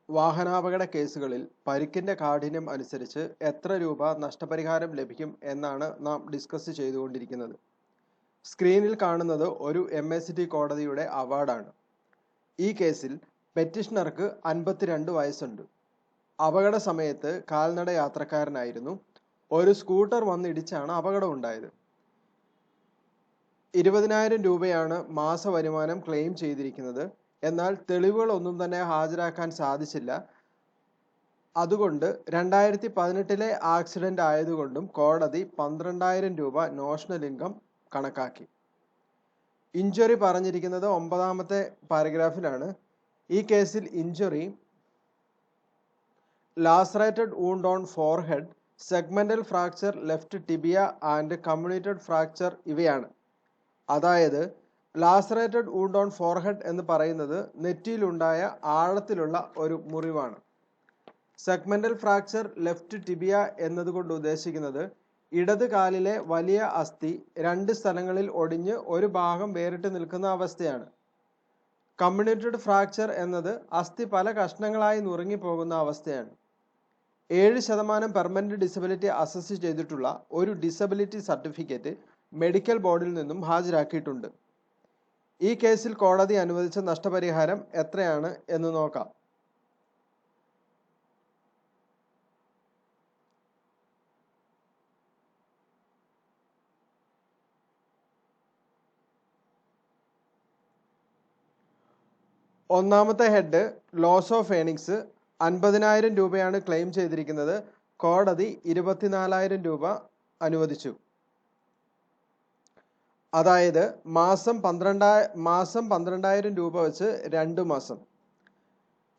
വാഹനാപകട കേസുകളിൽ പരിക്കിന്റെ കാഠിന്യം അനുസരിച്ച് എത്ര രൂപ നഷ്ടപരിഹാരം ലഭിക്കും എന്നാണ് നാം ഡിസ്കസ് ചെയ്തുകൊണ്ടിരിക്കുന്നത്. സ്ക്രീനിൽ കാണുന്നത് ഒരു MACT കോടതിയുടെ അവാർഡാണ്. ഈ കേസിൽ പെറ്റിഷണർക്ക് 52 വയസ്സുണ്ട്. അപകട സമയത്ത് കാൽനട യാത്രക്കാരനായിരുന്നു. ഒരു സ്കൂട്ടർ വന്നിടിച്ചാണ് അപകടമുണ്ടായത്. 20,000 രൂപയാണ് മാസ വരുമാനം ക്ലെയിം ചെയ്തിരിക്കുന്നത്. എന്നാൽ തെളിവുകളൊന്നും തന്നെ ഹാജരാക്കാൻ സാധിച്ചില്ല. അതുകൊണ്ട് 2018 ആക്സിഡന്റ് ആയതുകൊണ്ടും കോടതി 12,000 രൂപ നോഷണൽ ഇൻകം കണക്കാക്കി. ഇഞ്ചുറി പറഞ്ഞിരിക്കുന്നത് 9ാമത്തെ പാരഗ്രാഫിലാണ്. ഈ കേസിൽ injury lacerated wound on forehead, segmental fracture left tibia and comminuted fracture ഇവയാണ്. അതായത് ലാസറേറ്റഡ് വൂണ്ട് ഓൺ ഫോർഹെഡ് എന്ന് പറയുന്നത് നെറ്റിയിലുണ്ടായ ആഴത്തിലുള്ള ഒരു മുറിവാണ്. സെഗ്മെന്റൽ ഫ്രാക്ചർ ലെഫ്റ്റ് ടിബിയ എന്നതുകൊണ്ട് ഉദ്ദേശിക്കുന്നത് ഇടത് കാലിലെ വലിയ അസ്ഥി 2 സ്ഥലങ്ങളിൽ ഒടിഞ്ഞ് ഒരു ഭാഗം വേറിട്ട് നിൽക്കുന്ന അവസ്ഥയാണ്. കമ്മ്യൂണേറ്റഡ് ഫ്രാക്ചർ എന്നത് അസ്ഥി പല കഷ്ണങ്ങളായി നുറുങ്ങിപ്പോകുന്ന അവസ്ഥയാണ്. 7% പെർമനന്റ് ഡിസബിലിറ്റി അസസ് ചെയ്തിട്ടുള്ള ഒരു ഡിസബിലിറ്റി സർട്ടിഫിക്കറ്റ് മെഡിക്കൽ ബോർഡിൽ നിന്നും ഹാജരാക്കിയിട്ടുണ്ട്. ഈ കേസിൽ കോടതി അനുവദിച്ച നഷ്ടപരിഹാരം എത്രയാണ് എന്ന് നോക്കാം. ഒന്നാമത്തെ ഹെഡ് ലോസ് ഓഫ് ഏണിങ്സ് 50,000 രൂപയാണ് ക്ലെയിം ചെയ്തിരിക്കുന്നത്. കോടതി 24,000 രൂപ അനുവദിച്ചു. അതായത് മാസം 12,000 രൂപ വെച്ച് 2 മാസം.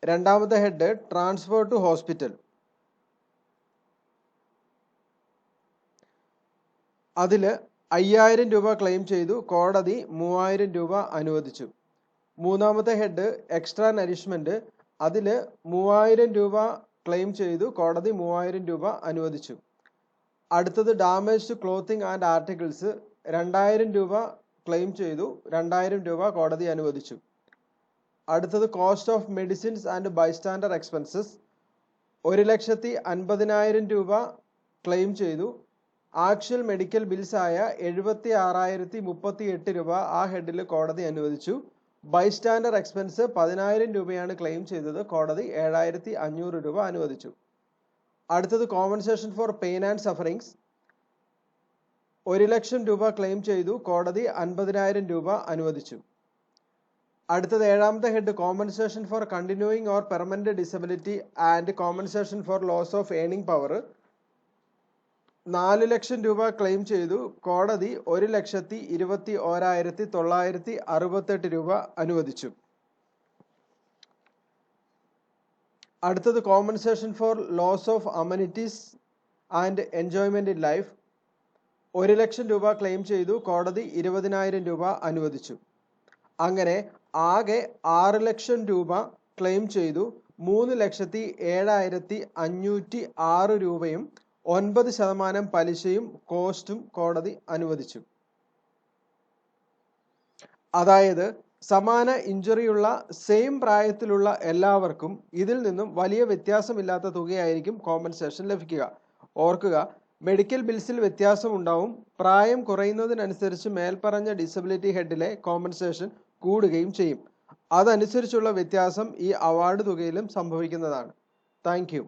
രണ്ടാമത്തെ ഹെഡ് ട്രാൻസ്ഫർ ടു ഹോസ്പിറ്റൽ, അതിൽ 5,000 രൂപ ക്ലെയിം ചെയ്തു. കോടതി 3,000 രൂപ അനുവദിച്ചു. മൂന്നാമത്തെ ഹെഡ് എക്സ്ട്രാ നരിഷ്മെന്റ്, അതിൽ 3,000 രൂപ ക്ലെയിം ചെയ്തു. കോടതി 3,000 രൂപ അനുവദിച്ചു. അടുത്തത് damage to clothing and articles, 2,000 രൂപ ക്ലെയിം ചെയ്തു. 2,000 രൂപ കോടതി അനുവദിച്ചു. അടുത്തത് cost of medicines and bystander expenses, 1,50,000 രൂപ ക്ലെയിം ചെയ്തു. ആക്ച്വൽ മെഡിക്കൽ ബിൽസ് ആയ 76,038 രൂപ ആ ഹെഡിൽ കോടതി അനുവദിച്ചു. ബൈസ്റ്റാൻഡർ എക്സ്പെൻസ് 10,000 രൂപയാണ് ക്ലെയിം ചെയ്തത്. കോടതി 7,500 രൂപ അനുവദിച്ചു. അടുത്തത് compensation for pain and sufferings, 1,00,000 രൂപ ക്ലെയിം ചെയ്തു. കോടതി 50,000 രൂപ അനുവദിച്ചു. അടുത്തത് 7ാമത്തെ head compensation for continuing or permanent disability and compensation for loss of earning power, 4,00,000 രൂപ ക്ലെയിം ചെയ്തു. കോടതി 1,21,968 രൂപ അനുവദിച്ചു. അടുത്തത് compensation for loss of amenities and enjoyment in life, 1,00,000 രൂപ ക്ലെയിം ചെയ്തു. കോടതി 20,000 രൂപ അനുവദിച്ചു. അങ്ങനെ ആകെ 6,00,000 രൂപ ക്ലെയിം ചെയ്തു. 3,07,506 രൂപയും 9% പലിശയും കോസ്റ്റും കോടതി അനുവദിച്ചു. അതായത് സമാന ഇഞ്ചുറിയുള്ള സെയിം പ്രായത്തിലുള്ള എല്ലാവർക്കും ഇതിൽ നിന്നും വലിയ വ്യത്യാസമില്ലാത്ത തുകയായിരിക്കും കോമ്പൻസേഷൻ ലഭിക്കുക. ഓർക്കുക, മെഡിക്കൽ ബിൽസിൽ വ്യത്യാസം ഉണ്ടാവും. പ്രായം കുറയുന്നതിനനുസരിച്ച് മേൽപ്പറഞ്ഞ ഡിസബിലിറ്റി ഹെഡിലെ കോമ്പൻസേഷൻ കൂടുകയും ചെയ്യും. അതനുസരിച്ചുള്ള വ്യത്യാസം ഈ അവാർഡ് തുകയിലും സംഭവിക്കുന്നതാണ്. Thank you.